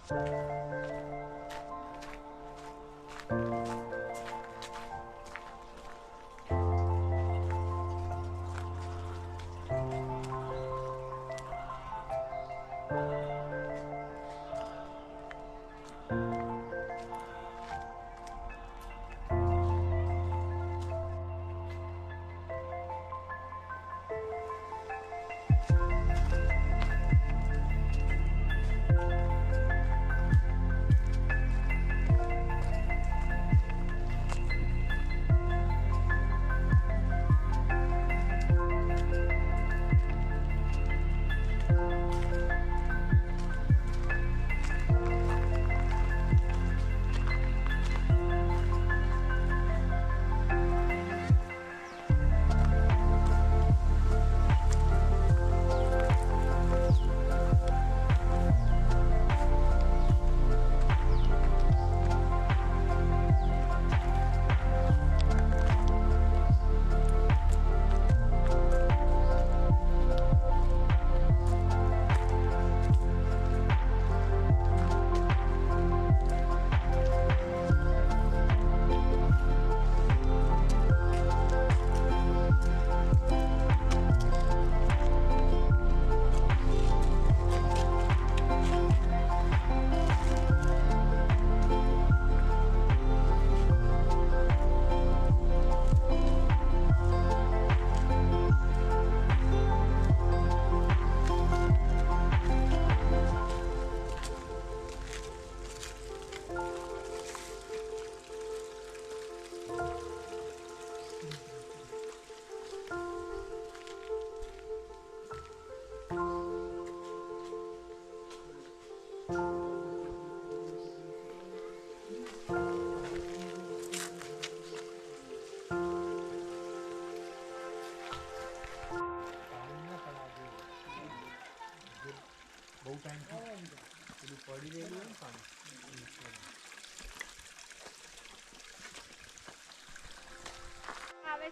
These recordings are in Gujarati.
આવે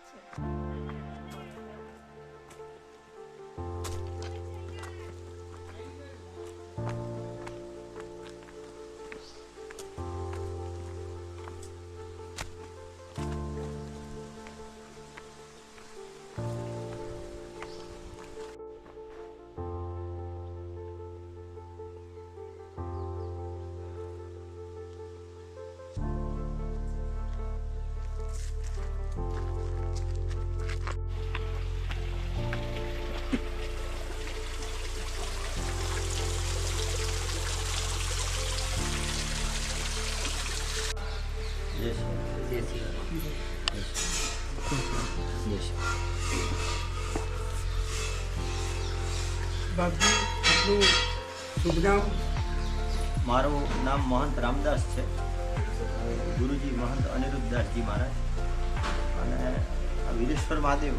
છે। બાપજી આપનું શુભ નામ? મારું નામ મહંત રામદાસ છે, ગુરુજી મહંત અનિરુદ્ધદાસજી મહારાજ, અને વીરેશ્વર મહાદેવ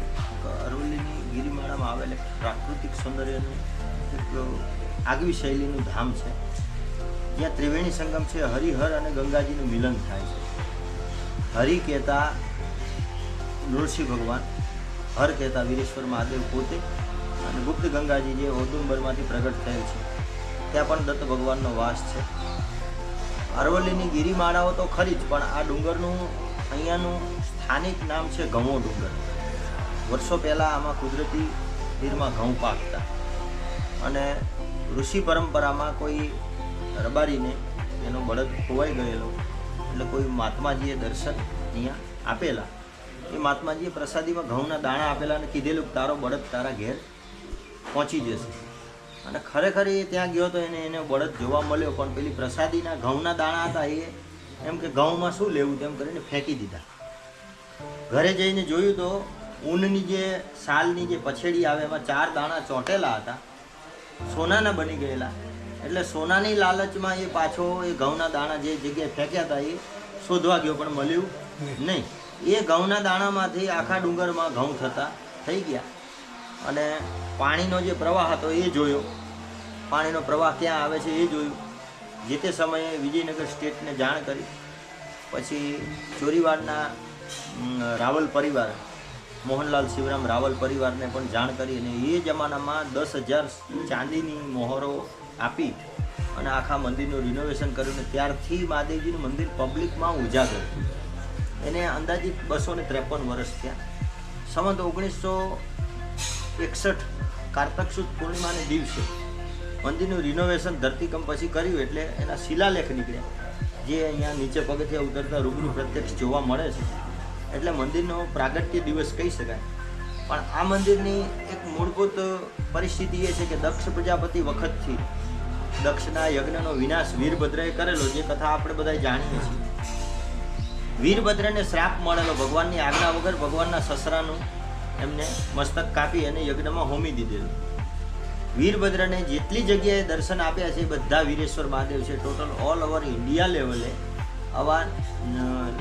અરવલ્લીની ગિરિમાળામાં આવેલ એક પ્રાકૃતિક સૌંદર્યનું એક આગવી શૈલીનું ધામ છે, જ્યાં ત્રિવેણી સંગમ છે, હરિહર અને ગંગાજીનું મિલન થાય છે। હરિ કહેતા નૃસિંહ ભગવાન, હર કહેતા વીરેશ્વર મહાદેવ પોતે, અને ગુપ્ત ગંગાજી જે ઔદુંબરમાંથી પ્રગટ થયેલ છે, ત્યાં પણ દત્ત ભગવાનનો વાસ છે। અરવલ્લીની ગિરિમાળાઓ તો ખરી જ, પણ આ ડુંગરનું અહીંયાનું સ્થાનિક નામ છે ઘઉં ડુંગર। વર્ષો પહેલાં આમાં કુદરતી તીરમાં ઘઉં પાકતા, અને ઋષિ પરંપરામાં કોઈ રબારીને એનો બળદ ખોવાઈ ગયેલો, એટલે કોઈ મહાત્માજીએ દર્શન અહીંયા આપેલા। એ મહાત્માજીએ પ્રસાદીમાં ઘઉંના દાણા આપેલા અને કીધેલું તારો બળદ તારા ઘેર પહોંચી જશે। અને ખરેખર એ ત્યાં ગયો તો એને બળદ જોવા મળ્યો, પણ પેલી પ્રસાદીના ઘઉંના દાણા હતા, એ એમ કે ઘઉંમાં શું લેવું તેમ કરીને ફેંકી દીધા। ઘરે જઈને જોયું તો ઊનની જે સાલની જે પછેડી આવે એમાં 4 દાણા ચોંટેલા હતા, સોનાના બની ગયેલા। એટલે સોનાની લાલચમાં એ પાછો એ ઘઉંના દાણા જે જગ્યાએ ફેંક્યા હતા એ શોધવા ગયો, પણ મળ્યું નહીં। એ ઘઉંના દાણામાંથી આખા ડુંગરમાં ઘઉં થતા થઈ ગયા, અને પાણીનો જે પ્રવાહ હતો એ જોયો, પાણીનો પ્રવાહ ક્યાં આવે છે એ જોયું। જે તે સમયે વિજયનગર સ્ટેટને જાણ કરી, પછી ચોરીવાડના રાવલ પરિવાર મોહનલાલ શિવરામ રાવલ પરિવારને પણ જાણ કરી અને એ જમાનામાં 10,000 ચાંદીની મોહરો આપી અને આખા મંદિરનું રિનોવેશન કર્યું ને ત્યારથી મહાદેવજીનું મંદિર પબ્લિકમાં ઉજાગર થયું. એને અંદાજિત 253 વર્ષ થયા. સંવત 1961 કારતક સુદ પૂર્ણિમાને દિવસે મંદિરનું રિનોવેશન ધરતીકંપ પછી કર્યું એટલે એના શિલાલેખ નીકળ્યા જે અહીંયા નીચે પગથિયા ઉતરતા રૂબરૂ પ્રત્યક્ષ જોવા મળે છે. એટલે મંદિરનો પ્રાગટ્ય દિવસ કહી શકાય. પણ આ મંદિરની એક મૂળભૂત પરિસ્થિતિ એ છે કે દક્ષ પ્રજાપતિ વખતથી દક્ષના યજ્ઞનો વિનાશ વીરભદ્રએ કરેલો, જે કથા આપણે બધા જાણીએ છીએ. વીરભદ્રને શ્રાપ મળેલો, ભગવાનની આજ્ઞા વગર ભગવાનના સસરાનું એમને મસ્તક કાપી અને યજ્ઞમાં હોમી દીધેલું. વીરભદ્રને જેટલી જગ્યાએ દર્શન આપ્યા છે એ બધા વીરેશ્વર મહાદેવ છે. ટોટલ ઓલ ઓવર ઇન્ડિયા લેવલે આવા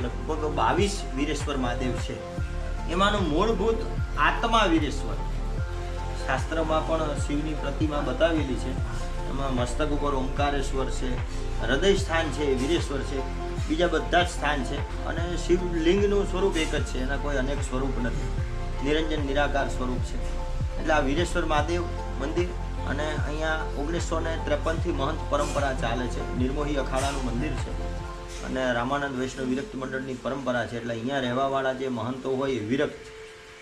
લગભગ 22 વીરેશ્વર મહાદેવ છે. એમાંનું મૂળભૂત આત્મા વીરેશ્વર, શાસ્ત્રમાં પણ શિવની પ્રતિમા બતાવેલી છે. એમાં મસ્તક ઉપર ઓમકારેશ્વર છે, હૃદય સ્થાન છે એ વીરેશ્વર છે, બીજા બધા જ સ્થાન છે. અને શિવલિંગનું સ્વરૂપ એક જ છે, એના કોઈ અનેક સ્વરૂપ નથી, નિરંજન નિરાકાર સ્વરૂપ છે. એટલે આ વીરેશ્વર મહાદેવ મંદિર અને અહીંયા 1953થી મહંત પરંપરા ચાલે છે. નિર્મોહી અખાડાનું મંદિર છે અને રામાનંદ વૈષ્ણવ વિરક્ત મંડળની પરંપરા છે. એટલે અહીંયા રહેવાવાળા જે મહંતો હોય એ વિરક્ત,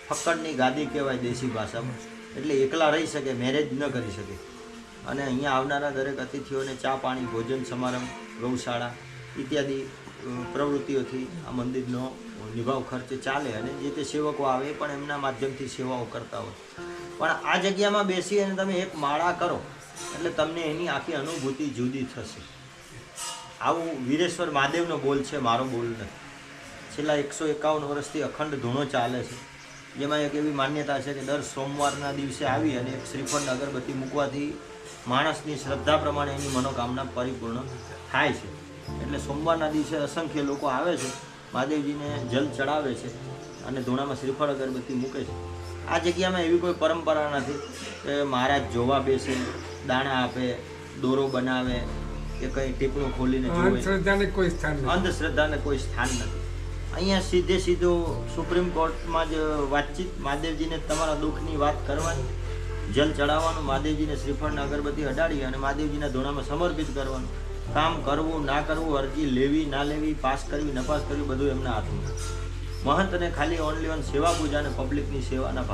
ફક્કડની ગાદી કહેવાય દેશી ભાષામાં. એટલે એકલા રહી શકે, મેરેજ ન કરી શકે. અને અહીંયા આવનારા દરેક અતિથિઓને ચા પાણી, ભોજન સમારંભ, ગૌશાળા ઇત્યાદિ પ્રવૃત્તિઓથી આ મંદિરનો નિભાવ ખર્ચ ચાલે અને જે તે સેવકો આવે એ પણ એમના માધ્યમથી સેવાઓ કરતા હોય. પણ આ જગ્યામાં બેસી અને તમે એક માળા કરો એટલે તમને એની આખી અનુભૂતિ જુદી થશે. આવું વીરેશ્વર મહાદેવનો બોલ છે, મારો બોલ નથી. છેલ્લા 151 વર્ષથી અખંડ ધૂણો ચાલે છે, જેમાં એક એવી માન્યતા છે કે દર સોમવારના દિવસે આવી અને એક શ્રીફળ અગરબત્તી મૂકવાથી માણસની શ્રદ્ધા પ્રમાણે એની મનોકામના પરિપૂર્ણ થાય છે. એટલે સોમવારના દિવસે અસંખ્ય લોકો આવે છે, મહાદેવજીને જલ ચડાવે છે અને ધૂણામાં શ્રીફળ અગરબત્તી મૂકે છે. આ જગ્યામાં એવી કોઈ પરંપરા નથી કે મહારાજ જોવા બેસે, દાણા આપે, દોરો બનાવે કે કંઈ ટીપણું ખોલીને જોવે. અંધશ્રદ્ધાને કોઈ સ્થાન નથી. અંધશ્રદ્ધાને કોઈ સ્થાન નથી. અહીંયા સીધે સીધો સુપ્રીમ કોર્ટમાં જ વાતચીત, મહાદેવજીને તમારા દુઃખની વાત કરવાની, જલ ચડાવવાનું, મહાદેવજીને શ્રીફળને અગરબત્તી અડાડી અને મહાદેવજીના ધૂણામાં સમર્પિત કરવાનું. કામ કરવું ના કરવું, અરજી લેવી ના લેવી, પાસ કરવી નપાસ કરવી, બધું એમના હાથમાં. મહંતને ખાલી ઓનલી ઓન સેવા પૂજા અને પબ્લિકની સેવાના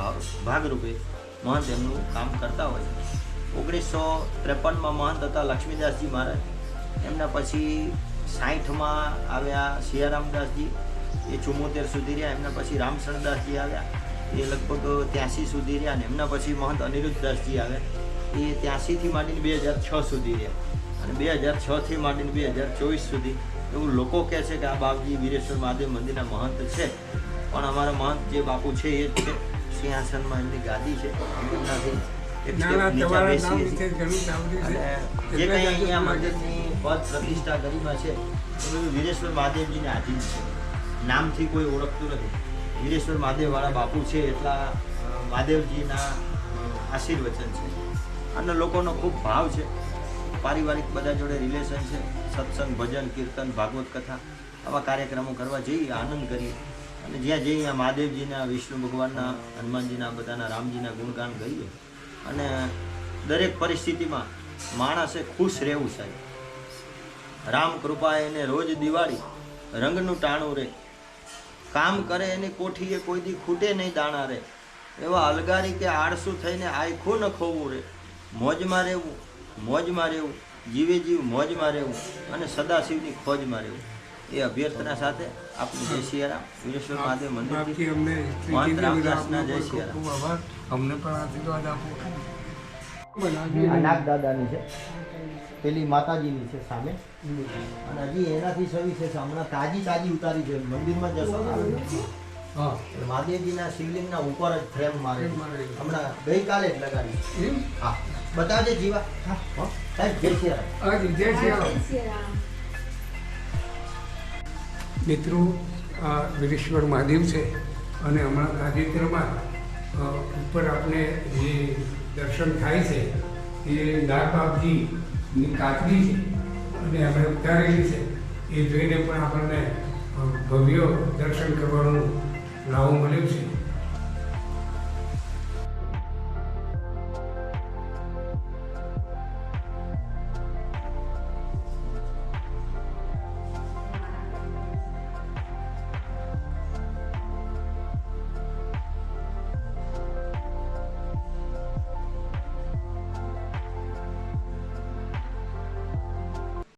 ભાગરૂપે મહંત એમનું કામ કરતા હોય છે. 1953માં મહંત હતા લક્ષ્મીદાસજી મહારાજ. એમના પછી 60માં આવ્યા સિયારામદાસજી, એ 74 સુધી રહ્યા. એમના પછી રામશરણદાસજી આવ્યા, એ લગભગ 83 સુધી રહ્યા. અને એમના પછી મહંત અનિરુદ્ધદાસજી આવ્યા, એ 83થી માંડીને 2006 સુધી રહ્યા. અને 2006થી માંડીને 2024 સુધી એવું લોકો કહે છે કે આ બાપજી વીરેશ્વર મહાદેવ મંદિરના મહંત છે. પણ અમારા મહંત જે બાપુ છે એ જ છે. સિંહાસનમાં એમની ગાદી છે, એમનાથી એક સ્ટેપ નીચે બેસીએ છીએ. અને જે કંઈ અહીંયા મંદિરની પદ પ્રતિષ્ઠા ગરિમા છે એ બધું વીરેશ્વર મહાદેવજીને આધીન છે. નામથી કોઈ ઓળખતું નથી. વીરેશ્વર મહાદેવવાળા બાપુ છે એટલા મહાદેવજીના આશીર્વચન છે. અને લોકોનો ખૂબ ભાવ છે. પારિવારિક બધા જોડે રિલેશન છે. સત્સંગ, ભજન, કીર્તન, ભાગવત કથા આવા કાર્યક્રમો કરવા જઈએ, આનંદ કરીએ. અને જ્યાં જઈએ ત્યાં મહાદેવજીના, વિષ્ણુ ભગવાનના, હનુમાનજીના, બધાના, રામજીના ગુણગાન ગાઈએ. અને દરેક પરિસ્થિતિમાં માણસે ખુશ રહેવું સાહેબ. રામ કૃપા એને રોજ દિવાળી, રંગનું ટાણું રે, કામ કરે એની કોઠીએ કોઈ દી ખૂટે નહીં દાણા રે. એવા અલગારી કે આળસુ થઈને આખું ન ખોવું રે. મોજમાં રહેવું, મોજમાં રહેવું, જીવે જીવ મોજમાં રહેવું અને સદાશિવની ખોજમાં રહેવું. એ અભ્યર્થના સાથે આપનું જય સિયારામ. વીરેશ્વર મહાદેવ મંદિરથી મહંત રામદાસના જય સિયારામ. અમને પણ આશીર્વાદ આપો. આ નાગદાદાની છે, પેલી માતાજીની છે સામે. અને હજી એનાથી સવી છે, હમણાં તાજી ઉતારી છે. મંદિરમાં જશો મહાદેવજીના શિવલિંગના ઉપર જ ફ્રેમ મારે, હમણાં ગઈકાલે જ લગાડી. હા બતાવજે જીવા. સાહેબ જય સિયારામ. જય સિયારામ. મિત્રો, આ વીરેશ્વર મહાદેવ છે અને હમણાં તાજેતરમાં ઉપર આપણે જે દર્શન થાય છે એ નાગબાપજીની કાતરી છે અને આપણે ઉતારેલી છે. એ જોઈને પણ આપણને ભવ્ય દર્શન કરવાનો લાવો મળ્યો છે.